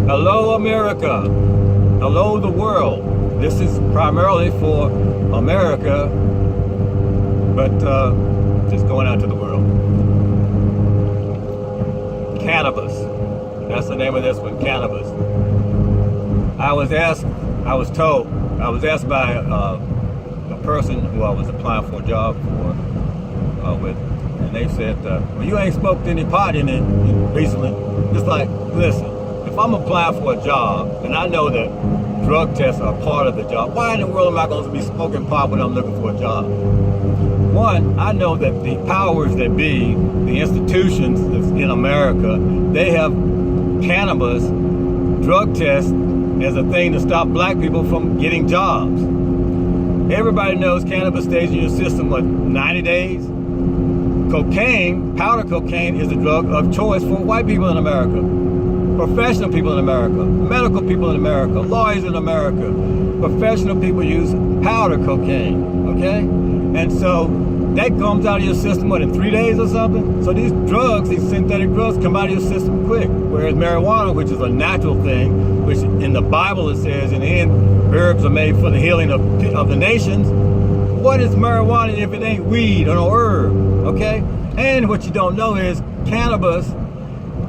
Hello, America. Hello, the world. This is primarily for America, but just going out to the world. Cannabis. That's the name of this one, Cannabis. I was asked by a person who I was applying for a job with, and they said, well, you ain't smoked any pot in it recently. It's like, listen, if I'm applying for a job and I know that drug tests are part of the job, why in the world am I going to be smoking pot when I'm looking for a job? One, I know that the powers that be, the institutions in America, they have cannabis drug tests as a thing to stop black people from getting jobs. Everybody knows cannabis stays in your system, what, 90 days? Cocaine, powder cocaine, is the drug of choice for white people in America, professional people in America, medical people in America, lawyers in America. Professional people use powder cocaine, okay? And so that comes out of your system, what, in 3 days or something? So these drugs, these synthetic drugs, come out of your system quick. Whereas marijuana, which is a natural thing, which in the Bible it says, in the end, herbs are made for the healing of the nations. What is marijuana if it ain't weed or no herb, okay? And what you don't know is cannabis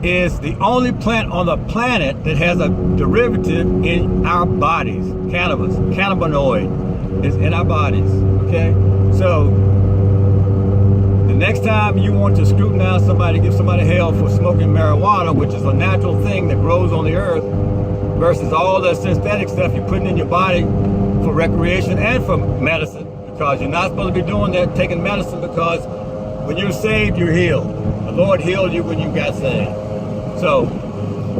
is the only plant on the planet that has a derivative in our bodies. Cannabis, cannabinoid, is in our bodies, okay? So the next time you want to scrutinize somebody, give somebody hell for smoking marijuana, which is a natural thing that grows on the earth, versus all the synthetic stuff you're putting in your body for recreation and for medicine, because you're not supposed to be doing that, taking medicine, because when you're saved, you're healed. The Lord healed you when you got saved. So,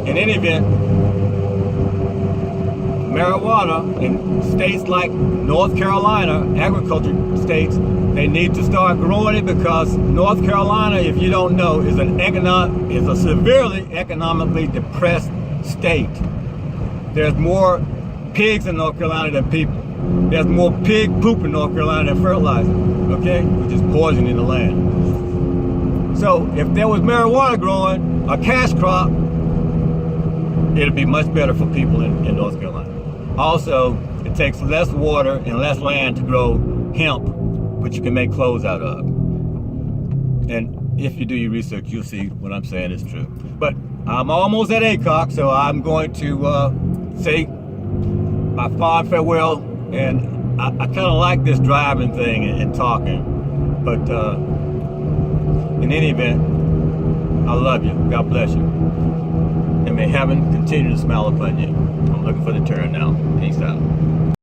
in any event, marijuana in states like North Carolina, agriculture states, they need to start growing it, because North Carolina, if you don't know, is a severely economically depressed state. There's more pigs in North Carolina than people. There's more pig poop in North Carolina than fertilizer, okay? Which is poison in the land. So if there was marijuana growing, a cash crop, it'd be much better for people in North Carolina. Also, it takes less water and less land to grow hemp, which you can make clothes out of. And if you do your research, you'll see what I'm saying is true. But I'm almost at ACOC, so I'm going to say my fond farewell. And I kind of like this driving thing and talking. But in any event, I love you. God bless you. And may heaven continue to smile upon you. I'm looking for the turn now.